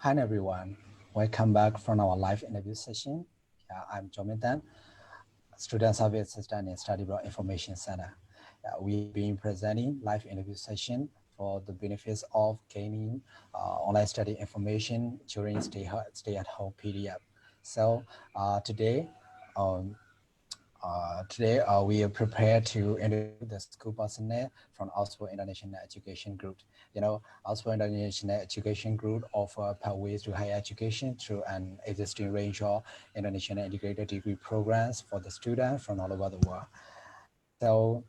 Hi everyone, welcome back from our live interview session. I'm Jonathan, Student Service Assistant in Study Abroad Information Center. We've been presenting live interview session for the benefits of gaining online study information during stay at home period. So today, um, we are prepared to interview the school personnel from Oxford International Education Group. Oxford International Education Group offer pathways to higher education through an existing range of international integrated degree programs for the students from all over the world. So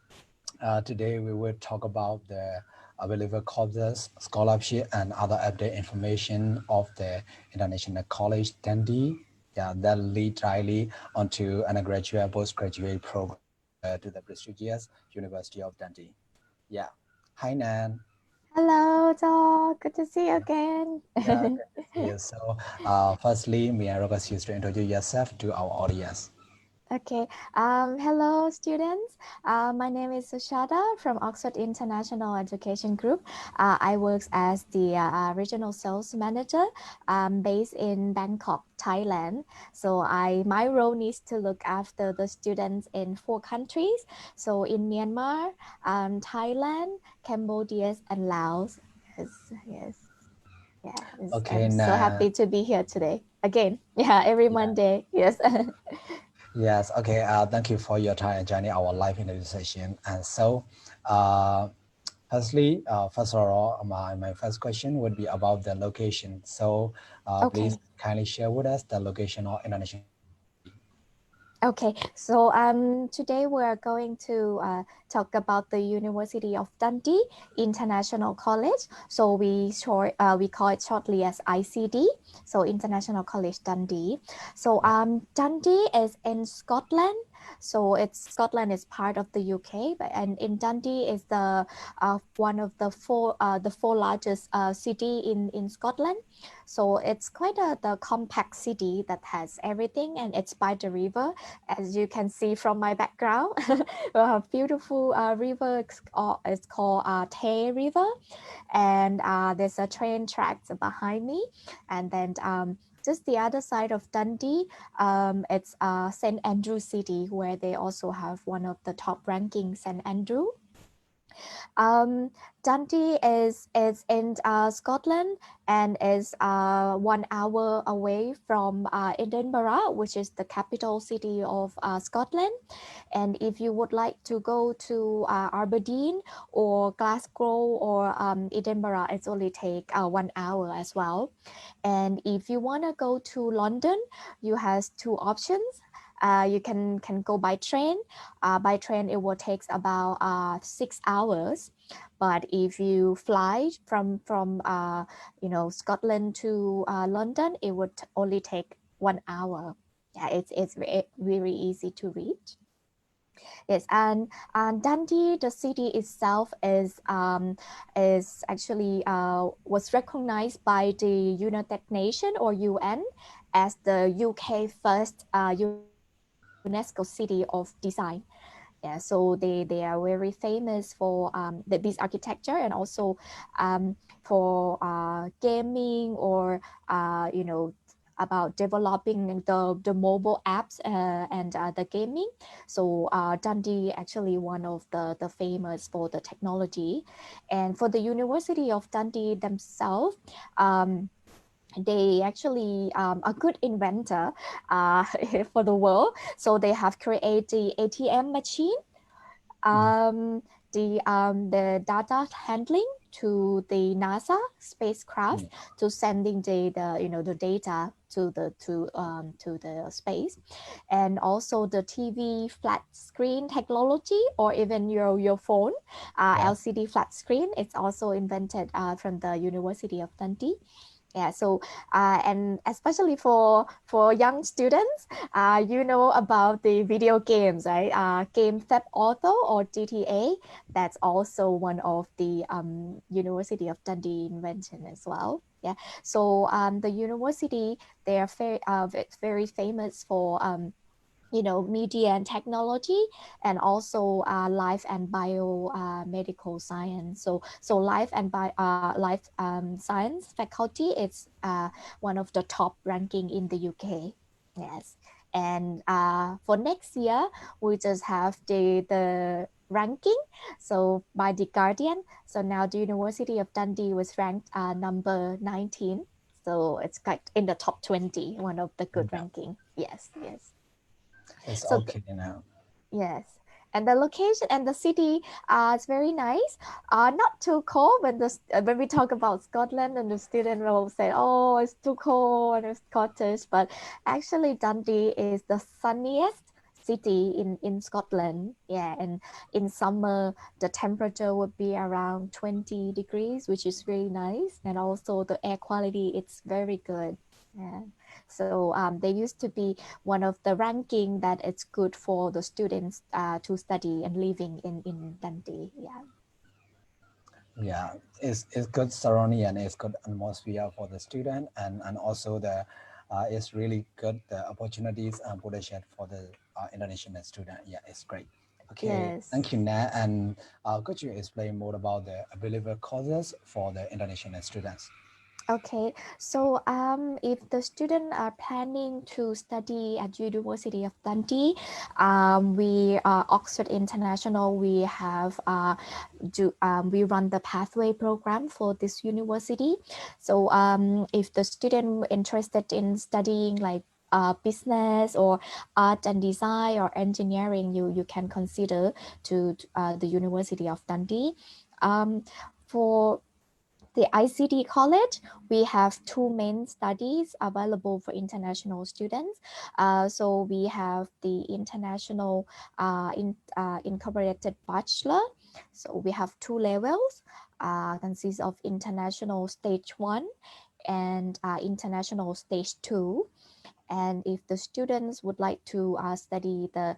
today we will talk about the available courses, scholarship, and other update information of the International College Dundee. That lead directly onto undergraduate, postgraduate program to the prestigious University of Dundee. Yeah. Hi, Nan. Hello, Doc. Good to see you again. Yeah, good to see you. So, firstly, may I request you to introduce yourself to our audience? Okay. Hello, students. My name is Sushada from Oxford International Education Group. I work as the regional sales manager based in Bangkok, Thailand. So my role is to look after the students in 4 countries. So in Myanmar, Thailand, Cambodia, and Laos. Yes, yes. Yeah, Okay, I'm so Nan. happy to be here today again. Yeah, every Yeah. Monday. Yes. Yes, okay. Thank you for your time and joining our live interview session. And so, uh, first of all, my first question would be about the location. So, please Okay. kindly share with us the location of International College Dundee. Okay, so today we're going to talk about the University of Dundee International College. So we call it shortly as ICD. So International College Dundee. So Yeah. Dundee is in Scotland. So it's Scotland is part of the UK, but and in Dundee is the one of the four largest city in Scotland. So it's quite the compact city that has everything, and it's by the river as you can see from my background. A beautiful river. It's called Tay River, and there's a train tracks behind me. And then just the other side of Dundee, it's St. Andrew City, where they also have one of the top ranking St. Andrew. Um, Dundee is in Scotland and is 1 hour away from Edinburgh, which is the capital city of Scotland. And if you would like to go to Aberdeen or Glasgow or Edinburgh, it's only take 1 hour as well. And if you want to go to London, you have two options. You can go by train. By train, it will take about 6 hours. But if you fly from Scotland to London, it would only take 1 hour. Yeah, it's very easy to reach. Yes, and Dundee, the city itself is actually was recognized by the United Nations or UN as the UK first UNESCO city of design. Yeah, so they are very famous for this architecture and also for gaming or about developing the mobile apps and the gaming. So Dundee actually one of the famous for the technology, and for the University of Dundee themselves. They actually a good inventor for the world. So they have created the ATM machine, Mm. the data handling to the NASA spacecraft Mm. to sending the data to the space, and also the TV flat screen technology or even your phone Yeah. LCD flat screen. It's also invented from the University of Dundee. Yeah, so and especially for young students, about the video games, right? Game Theft Auto or GTA. That's also one of the University of Dundee invention as well. Yeah, so the university, they are very famous media and technology, and also life and bio medical science. So life and life science faculty is one of the top ranking in the UK. Yes. And for next year, we just have the ranking. So by the Guardian, so now the University of Dundee was ranked number 19. So it's like in the top 20, one of the good Yeah, ranking. Yes, yes. it's So okay now. yes, and the location and the city is very nice. Not too cold when when we talk about Scotland, and the student will say, "Oh, it's too cold and it's Scottish," but actually Dundee is the sunniest city in Scotland. Yeah, and in summer the temperature would be around 20 degrees, which is really nice, and also the air quality it's very good. Yeah. So they used to be one of the ranking that it's good for the students to study and living in Dundee. Yeah. Yeah, it's good surrounding and it's good atmosphere for the student, and also the it's really good the opportunities and potential for the international student. Yeah, it's great. Okay, Yes. thank you, Nat. And could you explain more about the available courses for the international students? Okay, so if the student are planning to study at University of Dundee, we Oxford International, we have we run the pathway program for this university. So if the student interested in studying like business or art and design or engineering, you can consider to the University of Dundee. For the ICT college, we have two main studies available for international students. So we have the international incorporated bachelor. So we have two levels, consists of international stage 1 and international stage 2. And if the students would like to study the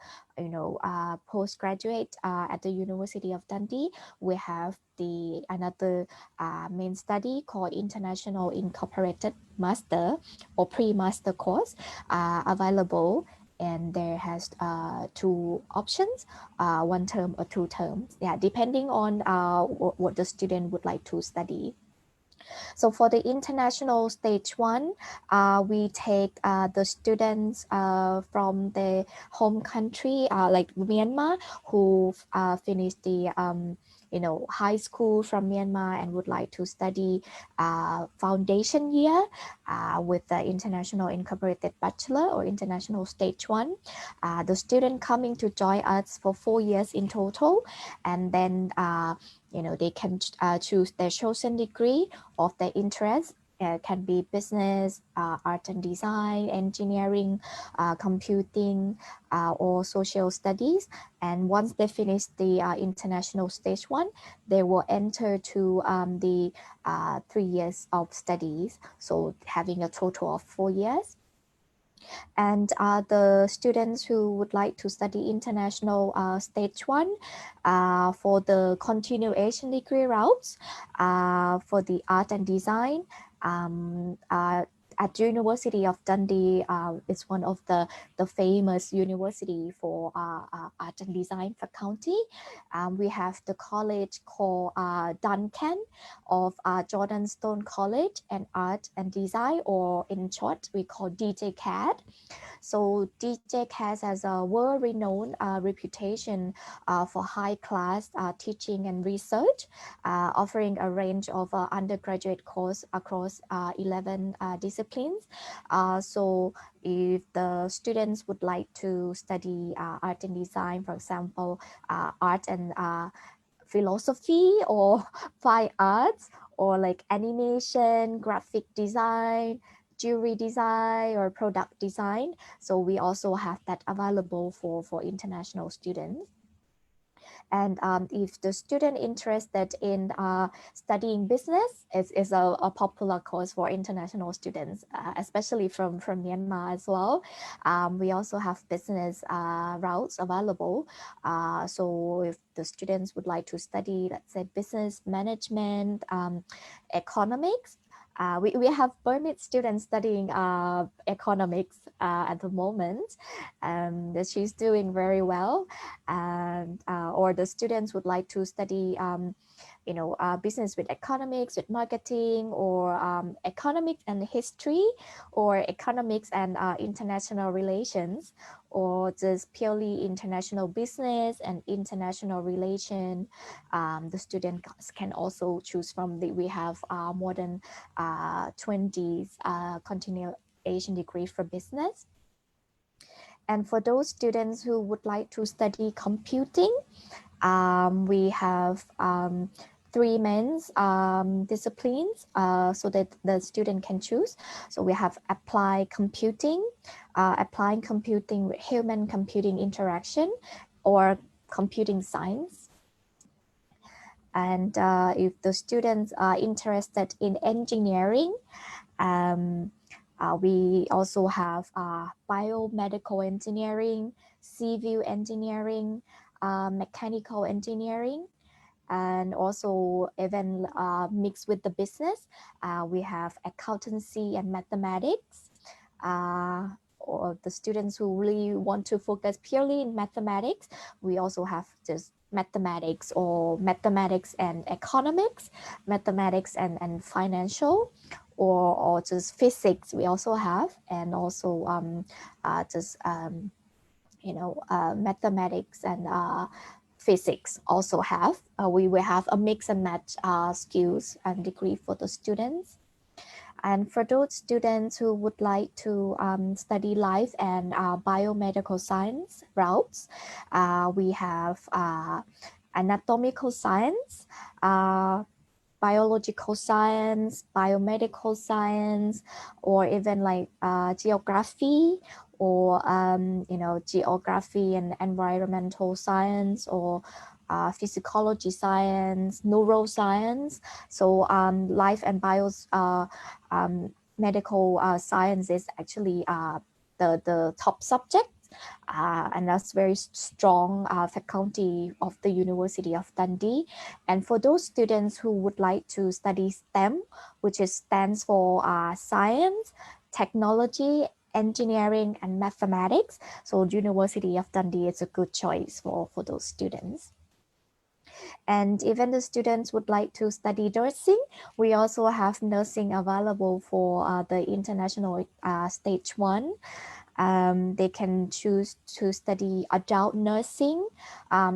postgraduate at the University of Dundee, we have the another main study called International Incorporated Master or Pre-Master course available, and there has two options, 1 term or 2 terms, yeah, depending on what the student would like to study. So for the international stage 1, we take the students from the home country, like Myanmar, who finished the high school from Myanmar and would like to study foundation year with the international incorporated bachelor or international stage 1. The student coming to join us for 4 years in total, and then they can choose their chosen degree of their interest. Can be business, art and design, engineering, computing, or social studies. And once they finish the international stage 1, they will enter to the 3 years of studies. So having a total of 4 years. And the students who would like to study international stage 1 for the continuation degree routes for the art and design, at University of Dundee, it's one of the famous university for art and design faculty. We have the college called Duncan of Jordan Stone College and Art and Design, or in short we call DJCAD. So DJCAS has a world-renowned reputation for high-class teaching and research, offering a range of undergraduate course across 11 disciplines. So if the students would like to study art and design, for example, art and philosophy or fine arts, or like animation, graphic design, jewelry design, or product design. So we also have that available for international students. And if the student interested in studying business, is a popular course for international students, especially from Myanmar as well. We also have business routes available. So if the students would like to study, let's say, business management, economics, We have Burmese students studying economics at the moment, and she's doing very well. And or the students would like to study, business with economics, with marketing, or economics and history, or economics and international relations, or just purely international business and international relation. The student can also choose from we have more than 20 continuation degree for business. And for those students who would like to study computing, we have three main disciplines, so that the student can choose. So we have applied computing, applying computing with human computing interaction, or computing science. And if the students are interested in engineering, um, we also have biomedical engineering, civil engineering, mechanical engineering, and also even mixed with the business. We have accountancy and mathematics. Or the students who really want to focus purely in mathematics, we also have just mathematics, or mathematics and economics, mathematics and financial, or just physics we also have, and also just mathematics and physics also have. We will have a mix and match skills and degree for the students. And for those students who would like to study life and biomedical science routes, we have anatomical science, biological science, biomedical science, or even like geography, or geography and environmental science, or physiology science, neuroscience. So life and um, medical science is actually the top subject, and that's very strong faculty of the University of Dundee. And for those students who would like to study STEM, which stands for science, technology, engineering, and mathematics, so University of Dundee is a good choice for those students. And even the students would like to study nursing, we also have nursing available for the international stage 1. They can choose to study adult nursing,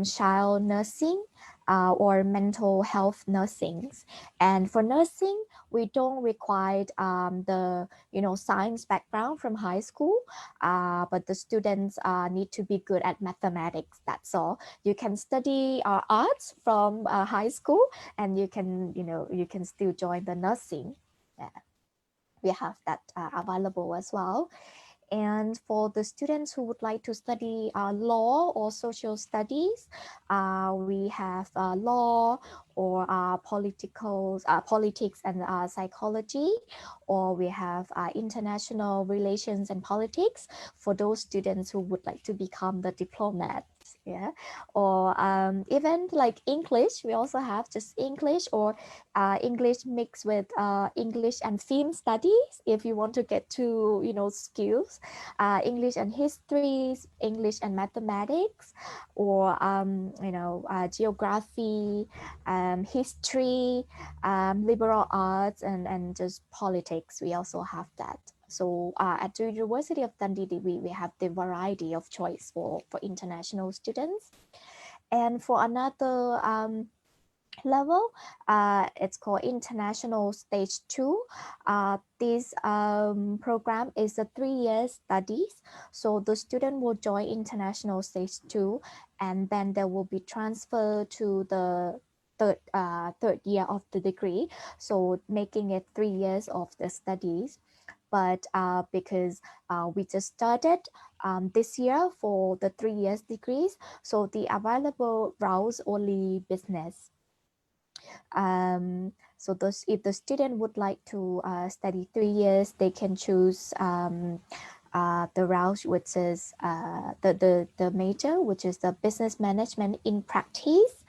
child nursing, or mental health nursing. And for nursing, we don't require the science background from high school, but the students need to be good at mathematics. That's all. You can study arts from high school, and you can still join the nursing. Yeah, we have that available as well. And for the students who would like to study law or social studies, we have law, or politics and psychology, or we have international relations and politics for those students who would like to become the diplomats. Yeah, or even like English, we also have just English, or English mixed with English and film studies if you want to get to skills, English and histories, English and mathematics, or geography, history, liberal arts, and just politics. We also have that. So at the University of Dundee, we have the variety of choice for international students. And for another level, it's called International Stage 2. This program is a 3-year studies. So the student will join International Stage 2, and then they will be transferred to the third year of the degree. So making it 3 years of the studies. But because we just started this year for the 3 years degrees, so the available routes only business. So if the student would like to study 3 years, they can choose the route, which is the major, which is the business management in practice,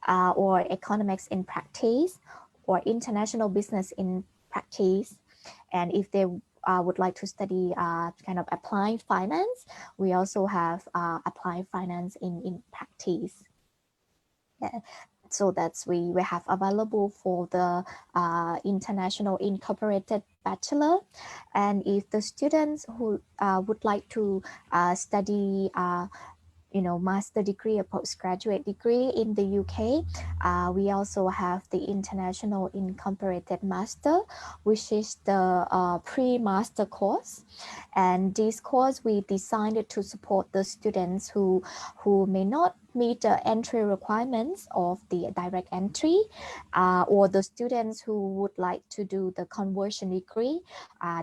or economics in practice, or international business in practice. And if they would like to study kind of applying finance, we also have applying finance in practice. Yeah. So that's we have available for the international incorporated bachelor. And if the students who would like to study master degree or postgraduate degree in the UK, we also have the International Incorporated Master, which is the pre-master course. And this course we designed it to support the students who may not meet the entry requirements of the direct entry, or the students who would like to do the conversion degree.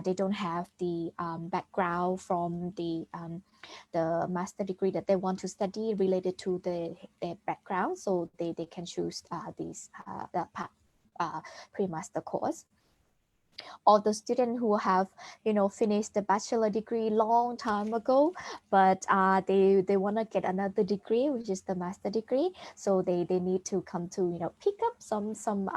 They don't have the background from the master degree that they want to study related to their background, so they can choose the pre-master course. Or the student who have finished the bachelor degree long time ago, but they want to get another degree, which is the master degree, so they need to come to pick up some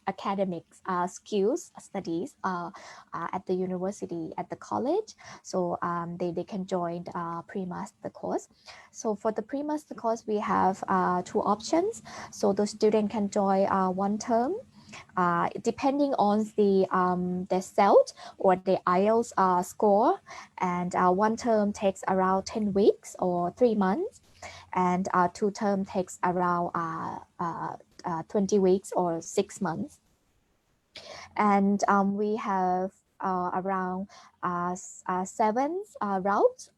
academic skills studies at the university, at the college. So they can join pre-master course. So for the pre-master course we have two options. So the student can join one term, depending on the CELT or the IELTS score, and one term takes around 10 weeks or 3 months, and two term takes around 20 weeks or 6 months. And we have around seven routes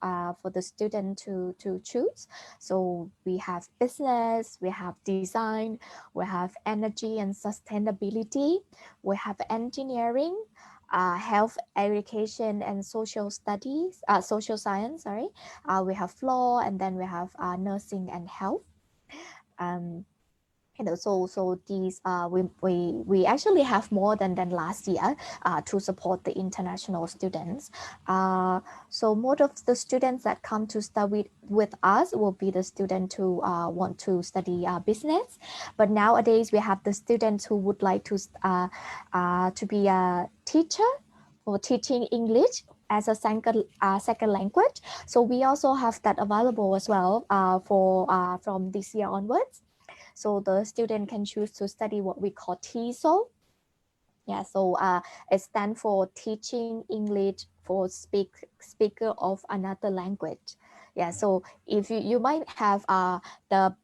for the student to choose. So we have business, we have design, we have energy and sustainability, we have engineering, health, education, and social studies, social science, sorry. We have law, and then we have nursing and health. Um, so these we actually have more than last year to support the international students. So most of the students that come to study with us will be the students who want to study business, but nowadays we have the students who would like to be a teacher for teaching English as a second language. So we also have that available as well for from this year onwards. So the student can choose to study what we call TESOL. Yeah, so it stands for Teaching English for Speaker of Another Language. Yeah, so if you might have the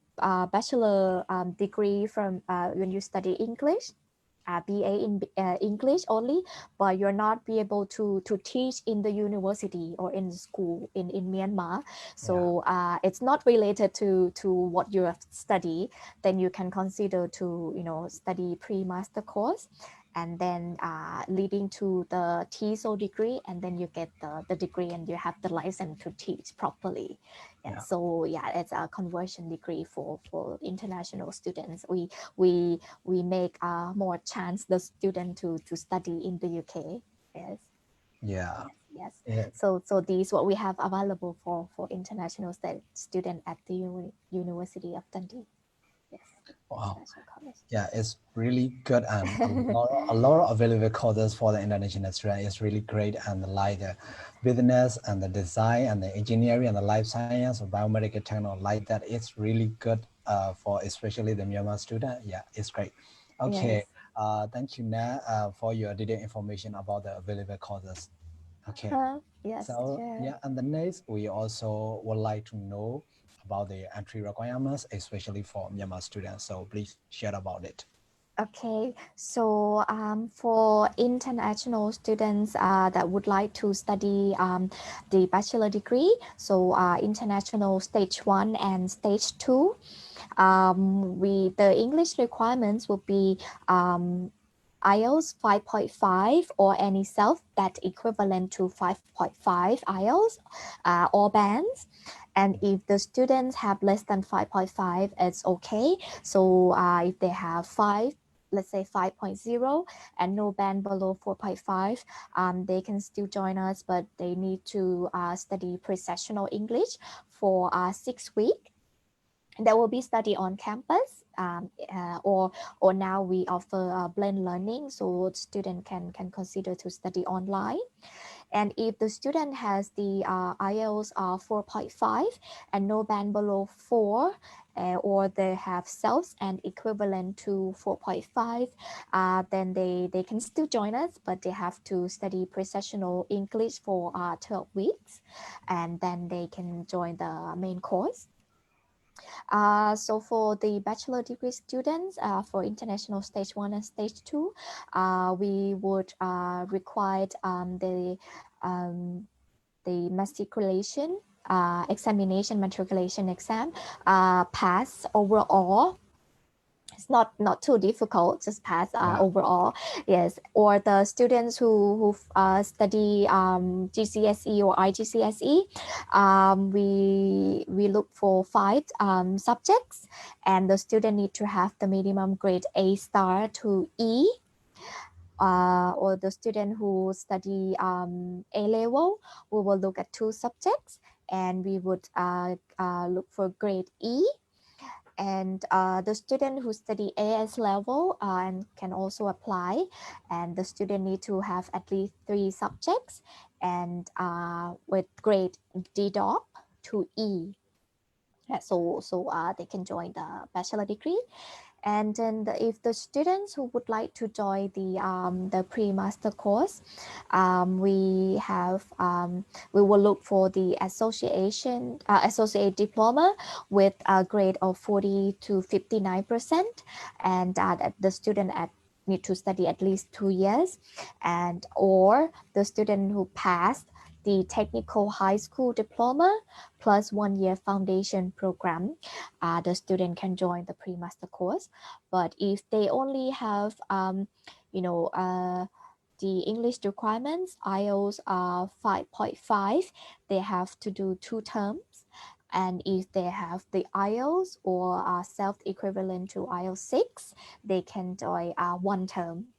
bachelor degree from when you study English, BA in English only, but you're not be able to teach in the university or in the school in Myanmar. So it's not related to what you have studied. Then you can consider to study pre-master course, and then leading to the TESOL degree, and then you get the degree and you have the license to teach properly. Yeah, so yeah, it's a conversion degree for international students. We make more chance the student to study in the UK. Yes. Yeah. Yes. Yeah. So these what we have available for international student at the University of Dundee. Yes. Wow. International College. Yeah, it's really good, and a lot of available courses for the international student is really great, and like the business and the design and the engineering and the life science or biomedical technology like that. It's really good for especially the Myanmar student. Yeah, it's great. Okay, Yes. thank you, Na, for your detailed information about the available courses. Okay, Yes, so sure. yeah, and the next we also would like to know about the entry requirements, especially for Myanmar students. So please share about it. Okay, so for international students that would like to study the bachelor degree, so international stage 1 and stage 2, the English requirements will be IELTS 5.5 or any self that equivalent to 5.5 IELTS, all bands. And if the students have less than 5.5, it's okay. So if they have 5, let's say 5.0, and no band below 4.5, they can still join us, but they need to study pre-sessional English for 6 weeks. There will be study on campus, or now we offer blend learning, so student can consider to study online. And if the student has the IELTS 4.5 and no band below 4, or they have SELFs and equivalent to 4.5, then they can still join us, but they have to study processional English for 12 weeks, and then they can join the main course. So for the bachelor degree students, for international stage 1 and stage 2, we would require um, the matriculation examination, matriculation exam, pass overall. It's not too difficult, just pass Yeah. overall. Yes, or the students who study GCSE or IGCSE, we look for 5 subjects, and the student need to have the minimum grade A star to E. Or the student who study A level, we will look at 2 subjects, and we would look for grade E. And the student who study AS level and can also apply, and the student need to have at least 3 subjects, and with grade D dot to E. So they can join the bachelor degree. And then if the students who would like to join the pre-master course, we will look for the associate diploma with a grade of 40 to 59%, and that the student need to study at least 2 years, and or the student who passed the technical high school diploma plus 1 year foundation program, the student can join the pre-master course. But if they only have, you know, the English requirements, IELTS 5.5, they have to do 2 terms. And if they have the IELTS or self-equivalent to IELTS 6, they can join 1 term.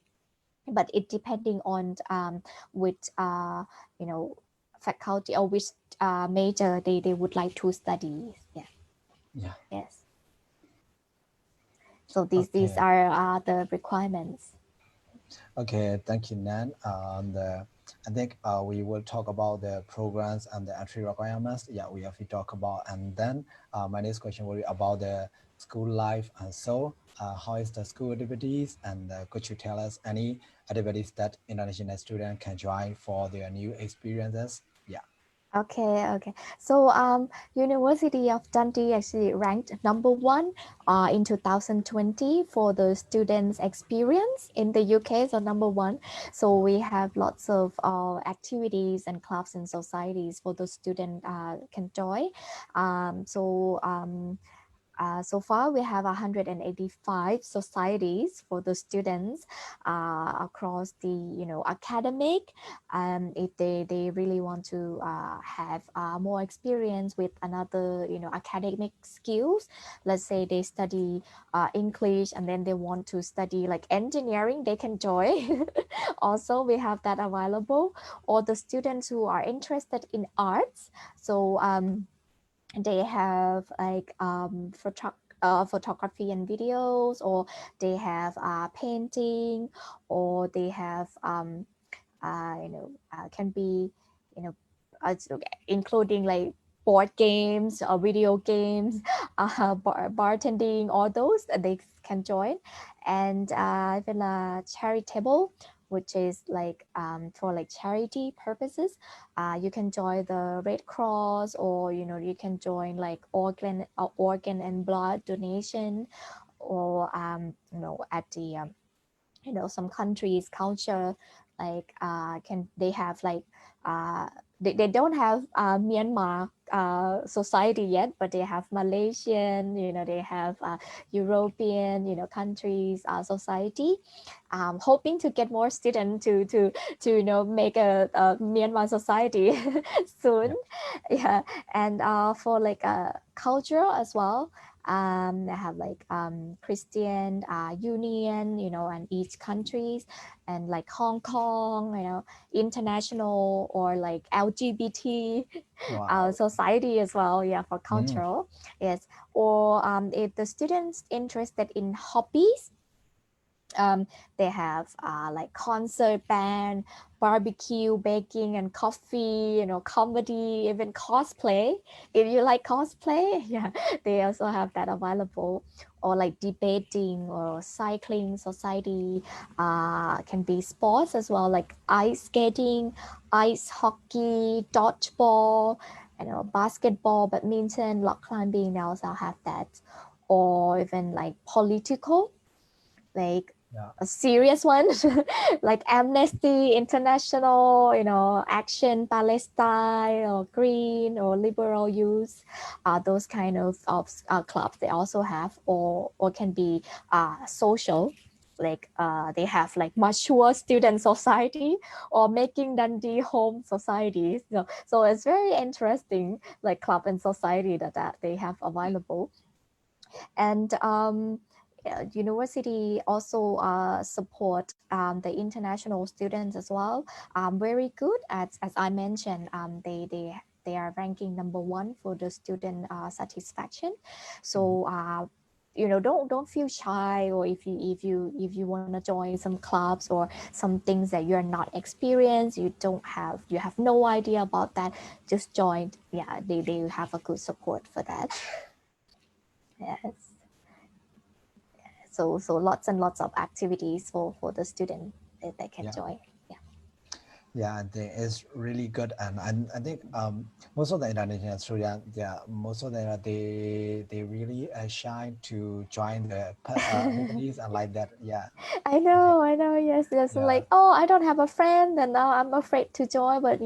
But it depending on which you know faculty or which major they would like to study. Yeah. Yeah. Yes. So these Okay. are the requirements. Okay, thank you, Nan. I think we will talk about the programs and the entry requirements. Yeah, we have to talk about, and then my next question will be about the school life. And so, how is the school activities? And could you tell us any activities that international students can join for their new experiences? Yeah. Okay. So University of Dundee actually ranked number 1 in 2020 for the students' experience in the UK. So number 1. So we have lots of activities and clubs and societies for the student can join. So far, we have 185 societies for the students across the academic. If they really want to have more experience with another academic skills, let's say they study English and then they want to study like engineering, they can join. Also, we have that available. Or the students who are interested in arts, so they have like photography and videos, or they have painting, or they have can be you know including like board games or video games, bartending, all those they can join. And even charitable, which is like for like charity purposes, you can join the Red Cross, or you can join like organ and blood donation, or at the some countries culture, like can they have like uh, they don't have Myanmar society yet, but they have Malaysian, they have European countries society, hoping to get more students to make a Myanmar society soon. Yeah. Yeah. And for like culture as well, They have like Christian union, and each countries, and like Hong Kong, international, or like LGBT Wow. society as well, yeah, for Mm. cultural. Yes. Or if the students interested in hobbies, um, they have like concert band, barbecue, baking, and coffee, comedy, even cosplay. If you like cosplay, yeah, they also have that available. Or like debating or cycling society, can be sports as well, like ice skating, ice hockey, dodgeball, basketball, badminton, rock climbing. They also have that. Or even like political, like Yeah. a serious one, like Amnesty International, Action Palestine, or Green, or Liberal Youth, those kind of clubs they also have. Or can be social, like they have like mature student society, or making Dundee home society. So it's very interesting, like club and society that they have available. And university also support the international students as well. Very good, as I mentioned, they are ranking number one for the student satisfaction. Mhm. So don't feel shy, or if you want to join some clubs or some things that you're not experienced, you have no idea about that, just join. Yeah, they have a good support for that. Yes. So lots and lots of activities for the student that they can Yeah. join. Yeah. Yeah, they is really good, and I think most of the Indonesian students, yeah, most of them they really shy to join the activities and like that. Yeah, okay. I know, yes, yes. Yeah, Like, oh, I don't have a friend, and now I'm afraid to join. But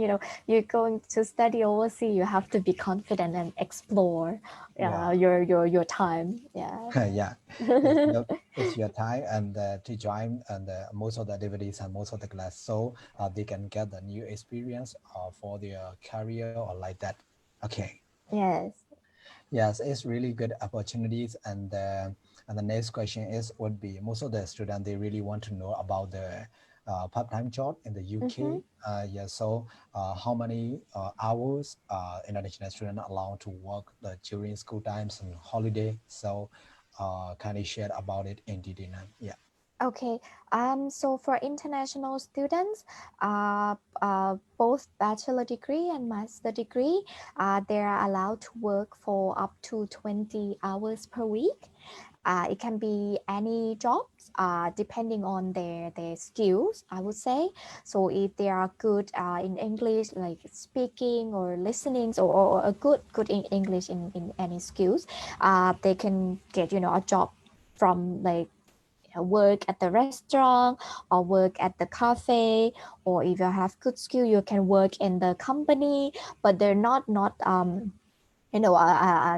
you're going to study overseas. You have to be confident and explore, yeah. your time. Yeah, it's Yeah. it's your time and to join and most of the activities and most of the class, so they can get the new experience for their career or like that. Okay. Yes. Yes, it's really good opportunities, and the next question is would be most of the students they really want to know about the part-time job in the Mm-hmm. UK. Yeah, so how many hours international students are allowed to work during school times and holiday? So can you share about it in detail? Yeah. Okay. So for international students, both bachelor degree and master degree, they are allowed to work for up to 20 hours per week. It can be any jobs, depending on their skills, I would say. So if they are good in English, like speaking or listening, or a good in English in any skills, they can get a job from like work at the restaurant, or work at the cafe, or if you have good skill, you can work in the company. But they're not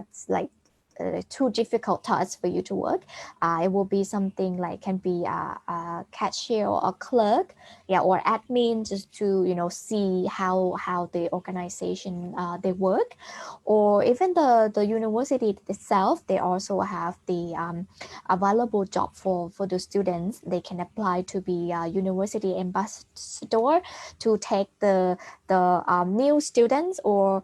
it's like too difficult tasks for you to work. It will be something like can be a cashier or a clerk, yeah, or admin, just to see how the organization they work. Or even the university itself, they also have the available job for the students. They can apply to be a university ambassador, to take the new students, or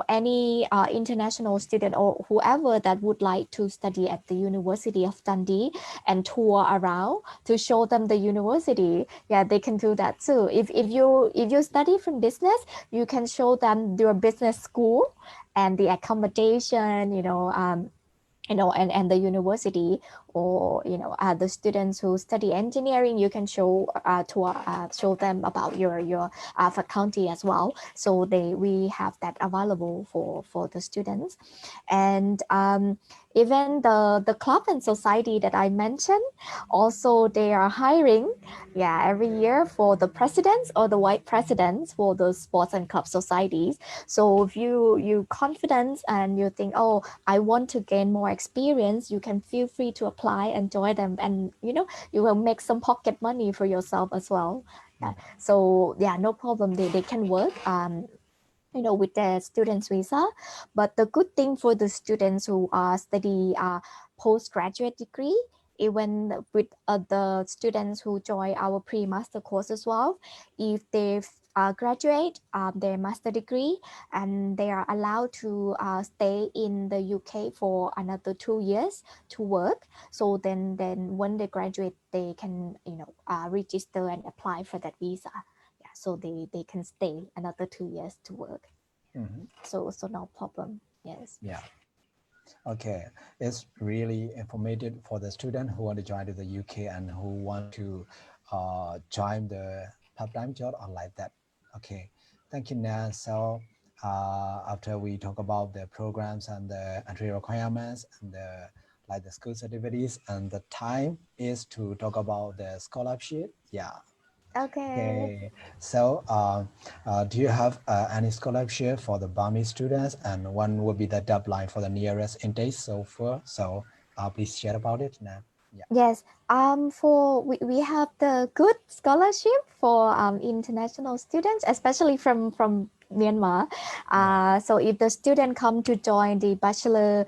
any international student, or whoever that would like to study at the University of Dundee, and tour around to show them the university. Yeah, they can do that too. If you study from business, you can show them your business school and the accommodation, and the university. Or the students who study engineering, you can show them about your faculty as well. So we have that available for the students. And even the club and society that I mentioned, also they are hiring, yeah, every year, for the presidents or the white presidents for the sports and club societies. So if you confident and you think, oh, I want to gain more experience, you can feel free to apply and join them, and you will make some pocket money for yourself as well. Yeah. Mm. So yeah, no problem. They can work. with the student's visa. But the good thing for the students who study postgraduate degree, even with the students who join our pre-master course as well, if they graduate their master degree and they are allowed to stay in the UK for another 2 years to work. So then when they graduate, they can register and apply for that visa. Yeah, so they can stay another 2 years to work. Mhm. So no problem. Yes. Yeah. Okay, it's really informative for the student who want to join to the UK and who want to join the part-time job or like that. Okay, thank you, Nan. So after we talk about the programs and the entry requirements and the like the school certificates, and the time is to talk about the scholarship. Yeah. Okay. Okay, so do you have any scholarship for the Burmese students, and when will be the deadline for the nearest intake so far? So please share about it now. Yeah. Yes. For we have the good scholarship for international students, especially from Myanmar. Yeah. So if the student come to join the bachelor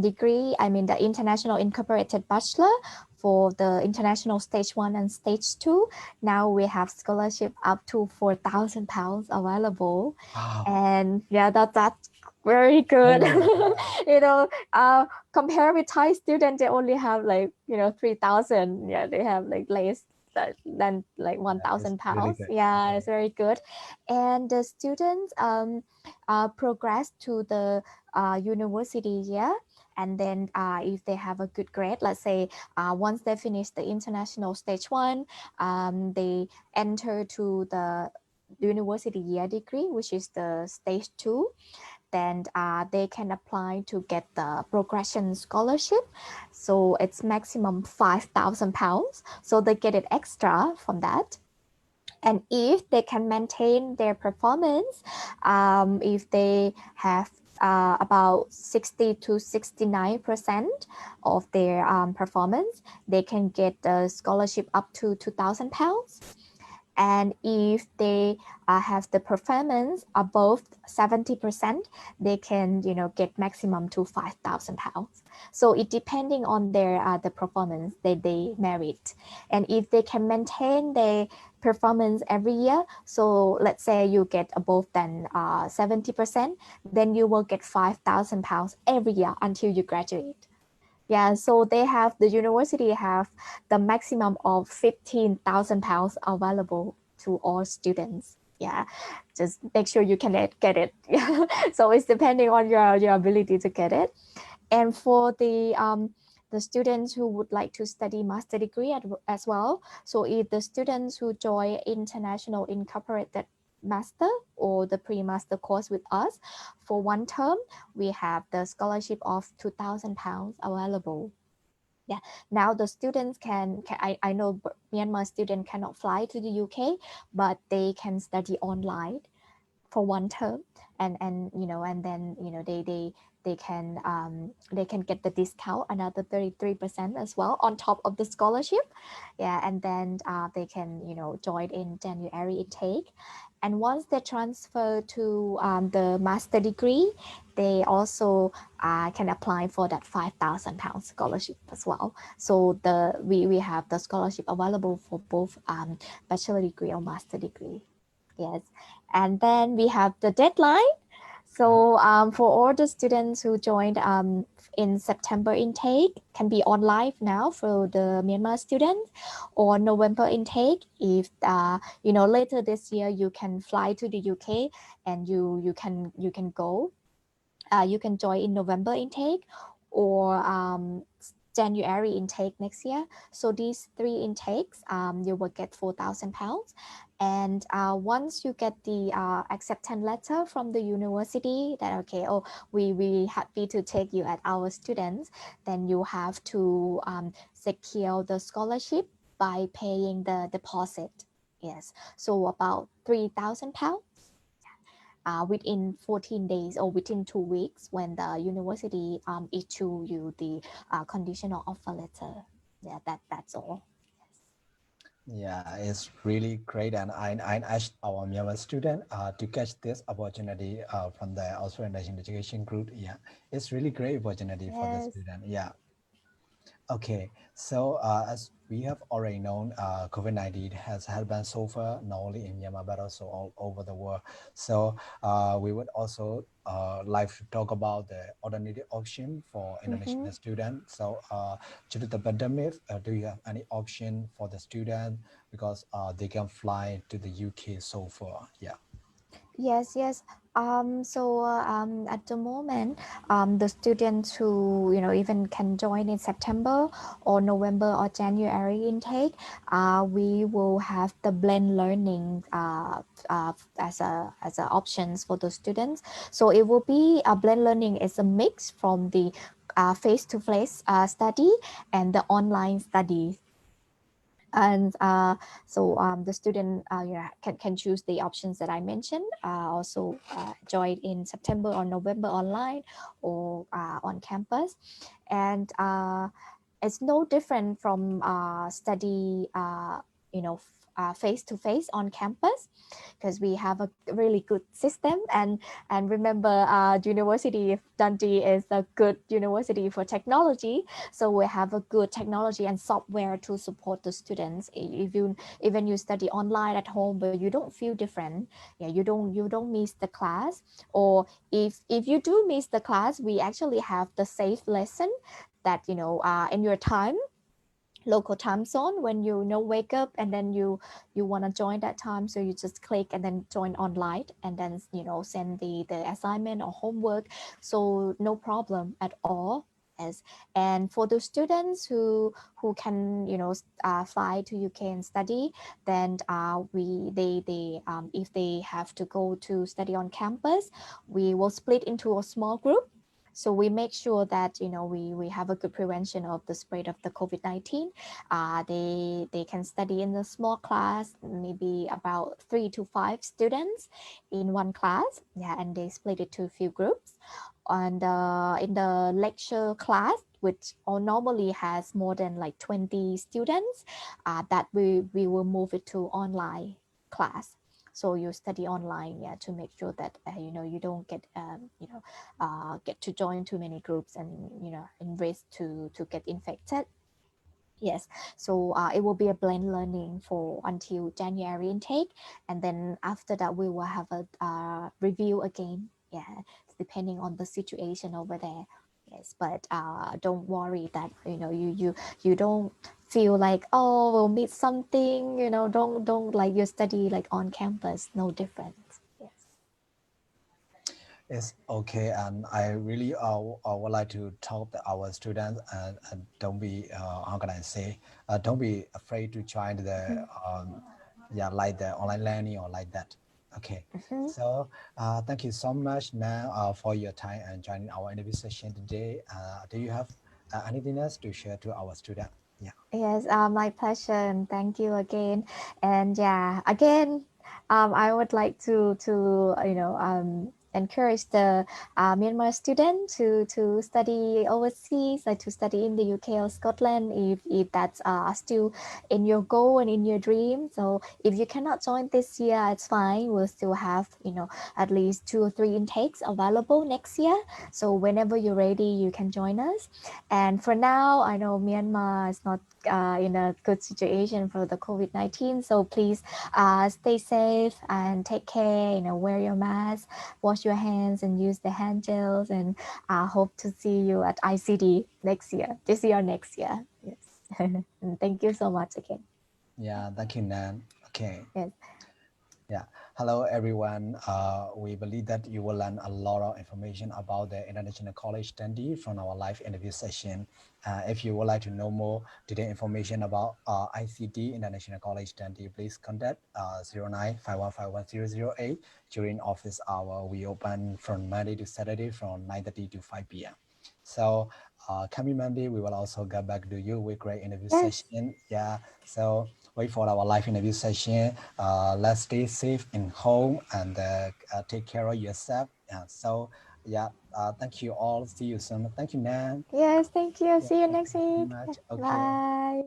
degree, I mean the international incorporated bachelor for the international stage 1 and stage 2, now we have scholarship up to £4,000 available. Wow. And yeah, that's very good. Oh, yeah. you know Compare with Thai students, they only have like 3,000. Yeah, they have like less than like one Yeah, it's thousand really pounds. good. Yeah, Okay. it's very good. And the students progress to the university. Yeah. And then if they have a good grade, let's say once they finish the international stage 1, they enter to the university year degree, which is the stage 2. Then they can apply to get the progression scholarship. So it's maximum £5,000. So they get it extra from that. And if they can maintain their performance, if they have about 60 to 69% of their performance, they can get the scholarship up to £2,000. And if they have the performance above 70%, they can get maximum to £5,000. So it depending on their the performance that they merit. And if they can maintain their performance every year, so let's say you get above than 70%, then you will get £5,000 every year until you graduate. Yeah, so the university have the maximum of £15,000 available to all students. Yeah, just make sure you can get it. Yeah, so it's depending on your ability to get it. And for the students who would like to study master degree as well, so if the students who join international incorporated master or the pre-master course with us for one term, we have the scholarship of £2,000 available. Yeah, now the students I know Myanmar student cannot fly to the UK, but they can study online for one term. And then they can get the discount another 33% as well on top of the scholarship. Yeah, and then they can join in January intake. And once they transfer to the master degree, they also can apply for that £5,000 scholarship as well. So we have the scholarship available for both bachelor degree or master degree. Yes. And then we have the deadline. So for all the students who joined in September intake, can be online now for the Myanmar students, or November intake. If later this year you can fly to the UK and you can go, you can join in November intake or January intake next year. So these three intakes, you will get £4,000. And once you get the acceptance letter from the university that okay, oh, we happy to take you as our students, then you have to secure the scholarship by paying the deposit. Yes, so about £3,000 within 14 days or within 2 weeks when the university issue you the conditional offer letter. Yeah, that's all. Yes. Yeah, it's really great, and I asked our Myanmar student to catch this opportunity from the Australian National Education Group. Yeah, it's really great opportunity for the Yes. student. Yeah. Okay, so as we have already known, COVID-19 has happened so far, not only in Myanmar but also all over the world. So we would also like to talk about the alternative option for Mm-hmm. international students. So due to the pandemic, do you have any option for the student because they can fly to the UK so far? Yeah. Yes, yes. At the moment, the students who even can join in September or November or January intake, we will have the blend learning as a options for the students. So it will be a blend learning is a mix from the face-to-face study and the online study. And the student can choose the options that I mentioned, also join in September or November online or on campus. And it's no different from study face to face on campus, because we have a really good system. And remember, University of Dundee is a good university for technology, so we have a good technology and software to support the students. If you even you study online at home but you don't feel different, yeah, you don't miss the class. Or if you do miss the class, we actually have the safe lesson that in your time, local time zone, when wake up and then you want to join that time, so you just click and then join online and then send the assignment or homework. So no problem at all. As And for the students who can fly to UK and study, then we they if they have to go to study on campus, we will split into a small group. So we make sure that we have a good prevention of the spread of the COVID-19. They can study in a small class, maybe about 3 to 5 students in one class. Yeah, and they split it to a few groups. And in the lecture class, which normally has more than like 20 students, that we will move it to online class. So you study online, yeah, to make sure that you don't get to join too many groups and in risk to get infected. Yes, so it will be a blend learning for until January intake, and then after that we will have a review again. Yeah, depending on the situation over there. Yes, but don't worry that you don't feel like, oh, we'll meet something. Don't like you study like on campus. No difference. Yes. It's okay, and I really would like to talk to our students and don't be how can I say don't be afraid to try the Mhm, yeah, like the online learning or like that. Okay, mhm. so thank you so much now for your time and joining our interview session today. Do you have anything else to share to our student? Yeah. Yes, my pleasure, and thank you again. And yeah, again, I would like to encourage the Myanmar student to study overseas, like to study in the UK or Scotland, if that's still in your goal and in your dream. So if you cannot join this year, it's fine. We'll still have at least 2 or 3 intakes available next year. So whenever you're ready, you can join us. And for now, I know Myanmar is not in a good situation for the COVID-19. So please stay safe and take care. Wear your mask, wash your hands, and use the hand gels. And hope to see you at ICD next year, this year, next year. Yes. And thank you so much again. Yeah, thank you, Nan. Okay. Yes. Yeah. Hello, everyone. We believe that you will learn a lot of information about the International College Dundee from our live interview session. If you would like to know more detailed information about ICD International College Dundee, please contact 0951511008 during office hour. We open from Monday to Saturday from 9:30 to 5 p.m. So coming Monday, we will also get back to you with great interview Yes. session. Yeah. So wait for our live interview session. Let's stay safe in home and take care of yourself. So yeah, thank you all. See you soon. Thank you, Nan. Yes. Thank you. Yeah, See you thank next you so week. much. Okay. Bye.